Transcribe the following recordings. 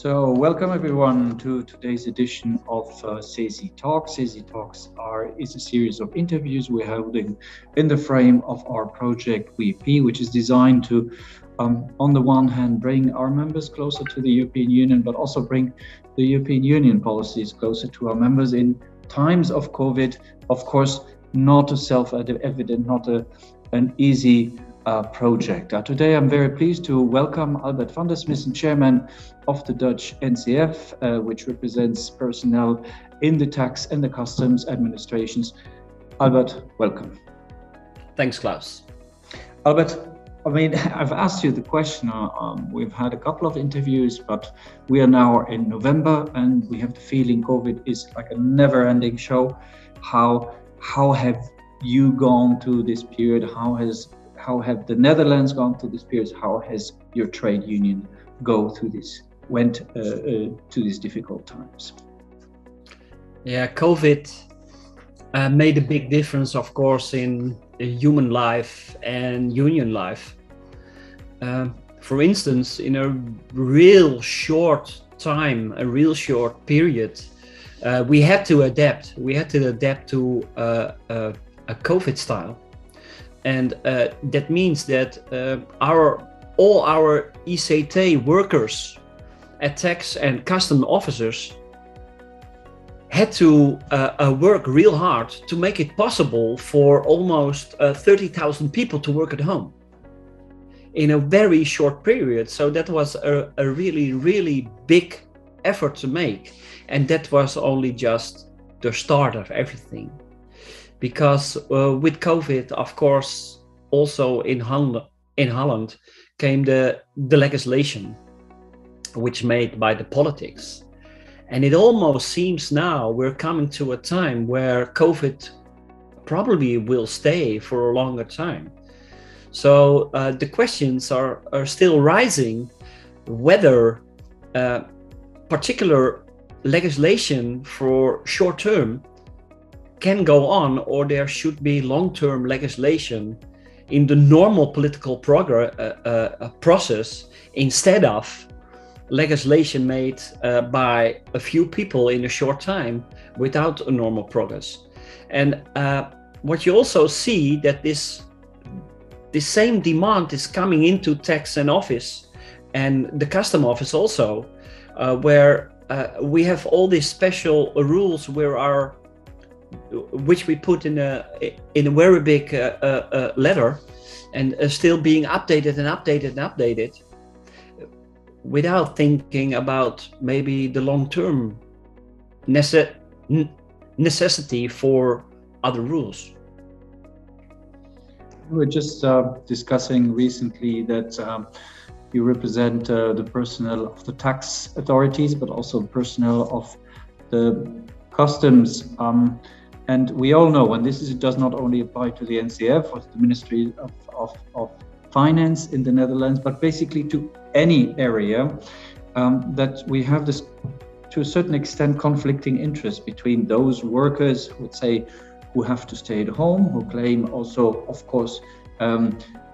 So, welcome everyone to today's edition of CESI Talks. CESI Talks is a series of interviews we're holding in the frame of our project VP, which is designed to, on the one hand, bring our members closer to the European Union, but also bring the European Union policies closer to our members in times of COVID. Of course, not a self-evident, not an easy project. Today, I'm very pleased to welcome Albert van der Smissen, Chairman of the Dutch NCF, which represents personnel in the tax and the customs administrations. Albert, welcome. Thanks, Klaus. Albert, I've asked you the question. We've had a couple of interviews, but we are now in November, and we have the feeling COVID is like a never-ending show. How have you gone through this period? How have the Netherlands gone through this period? How has your trade union went to these difficult times? Yeah, COVID made a big difference, of course, in human life and union life. For instance, in a real short time, a real short period, we had to adapt. We had to adapt to a COVID style. And that means that all our ECT workers at tax and custom officers had to work real hard to make it possible for almost 30,000 people to work at home in a very short period. So that was a really, really big effort to make. And that was only just the start of everything. Because with COVID, of course, also in Holland came the legislation, which made by the politics. And it almost seems now we're coming to a time where COVID probably will stay for a longer time. So the questions are still rising whether particular legislation for short term can go on, or there should be long-term legislation in the normal political process instead of legislation made by a few people in a short time without a normal progress. And what you also see that this same demand is coming into tax and office and the custom office also, where we have all these special rules which we put in a very big letter and still being updated and updated without thinking about maybe the long-term necessity for other rules. We were just discussing recently that you represent the personnel of the tax authorities, but also personnel of the customs. And we all know, and does not only apply to the NCF or the Ministry of Finance in the Netherlands, but basically to any area, that we have this, to a certain extent, conflicting interests between those workers, would say, who have to stay at home, who claim also, of course,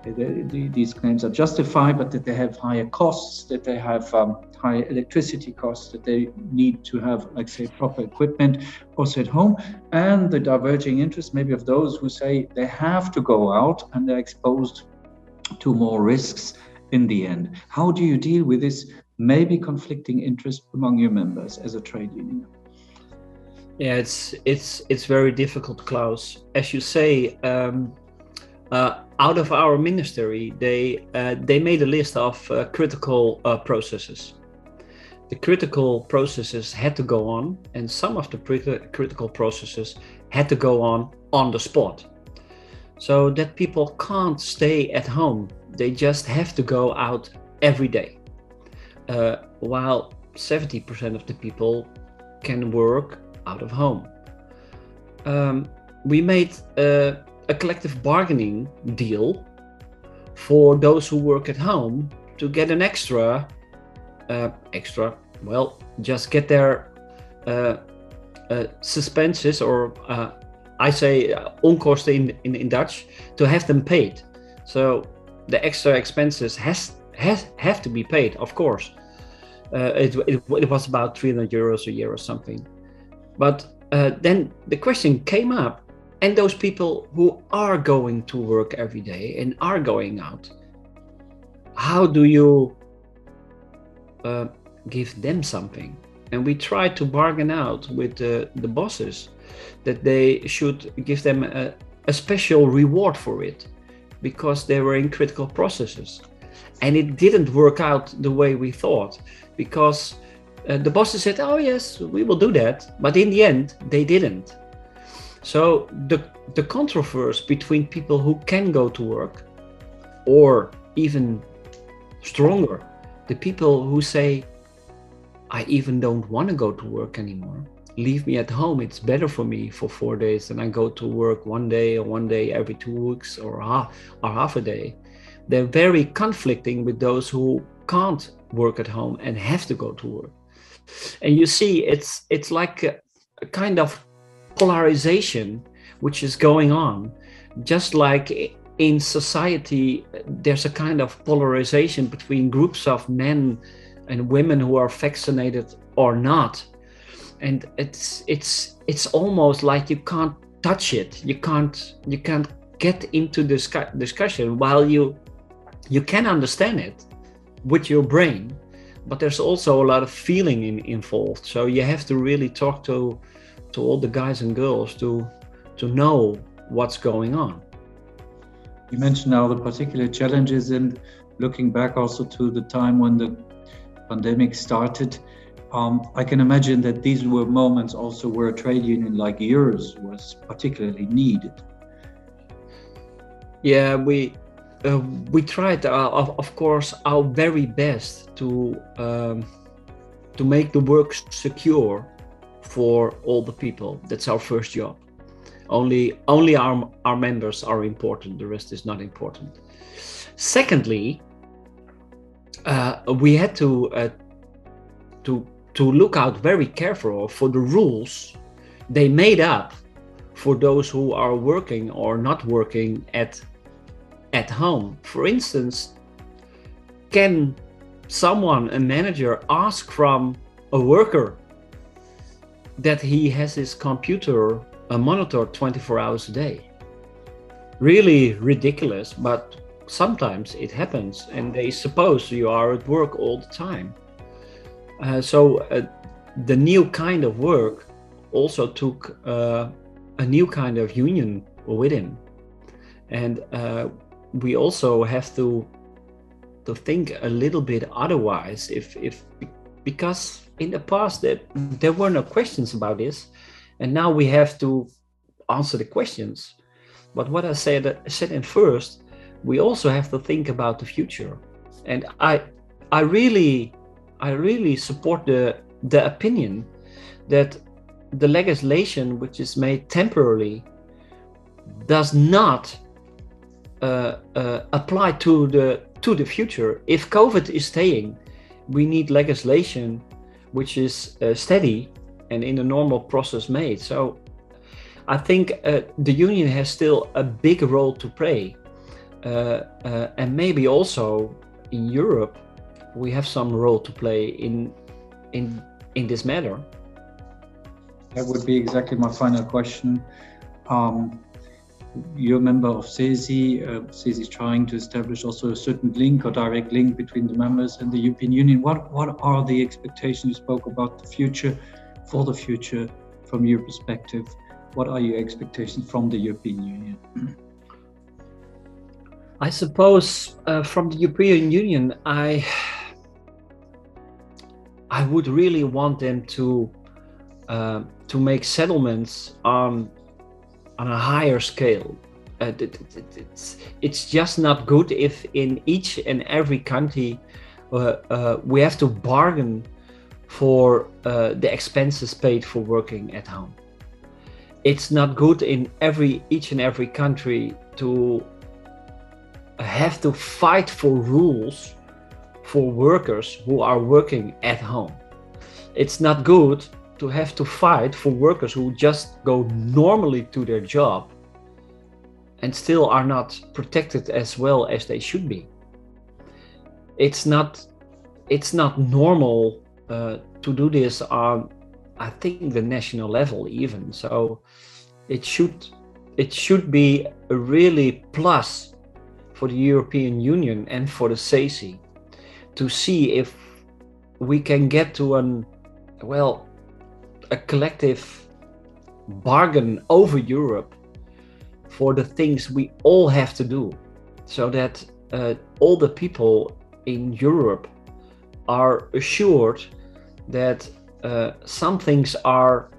these claims are justified, but that they have higher costs, that they have high electricity costs, that they need to have, like, say, proper equipment also at home, and the diverging interests maybe of those who say they have to go out and they're exposed to more risks in the end. How do you deal with this maybe conflicting interest among your members as a trade union? Yeah, it's very difficult, Klaus. As you say, out of our ministry, they made a list of critical processes. The critical processes had to go on, and some of the critical processes had to go on the spot. So that people can't stay at home. They just have to go out every day. While 70% of the people can work out of home. We made a collective bargaining deal for those who work at home to get an extra, just get their suspenses, or I say onkosten in Dutch, to have them paid. So the extra expenses have to be paid, of course. It was about 300 euros a year or something. But then the question came up, and those people who are going to work every day and are going out, how do you give them something? And we tried to bargain out with the bosses that they should give them a special reward for it, because they were in critical processes. And it didn't work out the way we thought, because the bosses said, oh yes, we will do that. But in the end, they didn't. So the controversy between people who can go to work, or even stronger, the people who say, I even don't want to go to work anymore. Leave me at home. It's better for me for 4 days than I go to work one day every 2 weeks or half a day. They're very conflicting with those who can't work at home and have to go to work. And you see, it's like a kind of polarization which is going on. Just like in society, there's a kind of polarization between groups of men and women who are vaccinated or not. And it's almost like you can't touch it. You can't get into this discussion, while you can understand it with your brain, but there's also a lot of feeling involved. So you have to really talk to all the guys and girls to know what's going on. You mentioned now the particular challenges, and looking back also to the time when the pandemic started, I can imagine that these were moments also where a trade union like yours was particularly needed. Yeah, we tried, of course, our very best to make the work secure for all the people. That's our first job. Only our members are important. The rest is not important. Secondly, we had to look out very careful for the rules they made up for those who are working or not working at home. For instance, can someone, a manager, ask from a worker that he has his computer monitored 24 hours a day? Really ridiculous, but sometimes it happens, and they suppose you are at work all the time. So the new kind of work also took a new kind of union with him. And we also have to think a little bit otherwise, because in the past there were no questions about this, and now we have to answer the questions. But what I said in first, we also have to think about the future. And I really support the opinion that the legislation which is made temporarily does not apply to the future. If COVID is staying, we need legislation which is steady and in a normal process made. So I think the union has still a big role to play, and maybe also in Europe we have some role to play in this matter. That would be exactly my final question. You're a member of CESI. CESI is trying to establish also a certain link or direct link between the members and the European Union. What are the expectations? You spoke about the future, for the future from your perspective. What are your expectations from the European Union? I suppose from the European Union, I would really want them to make settlements on a higher scale. It's just not good if in each and every country we have to bargain for the expenses paid for working at home. It's not good in each and every country to have to fight for rules for workers who are working at home. It's not good to have to fight for workers who just go normally to their job and still are not protected as well as they should be. It's not it's not normal to do this on, I think, the national level even. So it should be a really plus for the European Union and for the CESI to see if we can get to a collective bargain over Europe for the things we all have to do, so that all the people in Europe are assured that some things are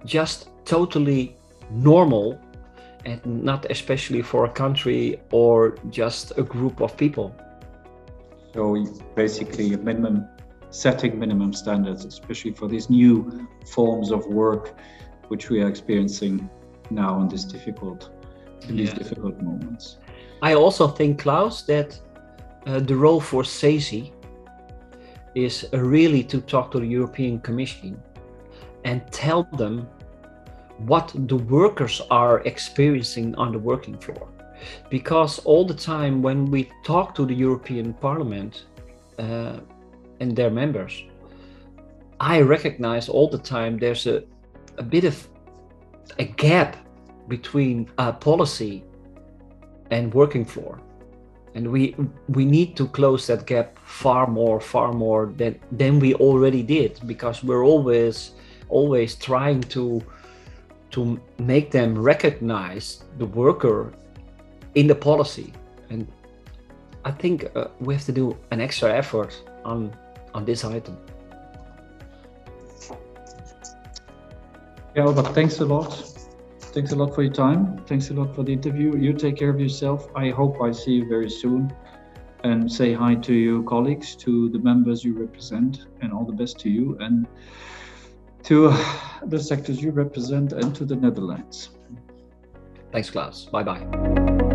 just totally normal and not especially for a country or just a group of people. So basically setting minimum standards, especially for these new forms of work which we are experiencing now in these difficult moments. I also think, Klaus, that the role for CESI is really to talk to the European Commission and tell them what the workers are experiencing on the working floor. Because all the time when we talk to the European Parliament and their members, I recognize all the time there's a bit of a gap between policy and working floor. And we need to close that gap far more than we already did, because we're always trying to make them recognize the worker in the policy. And I think we have to do an extra effort on this item. Yeah, but thanks a lot. Thanks a lot for your time. Thanks a lot for the interview. You take care of yourself. I hope I see you very soon, and say hi to your colleagues, to the members you represent, and all the best to you and to the sectors you represent and to the Netherlands. Thanks, Klaus. Bye-bye.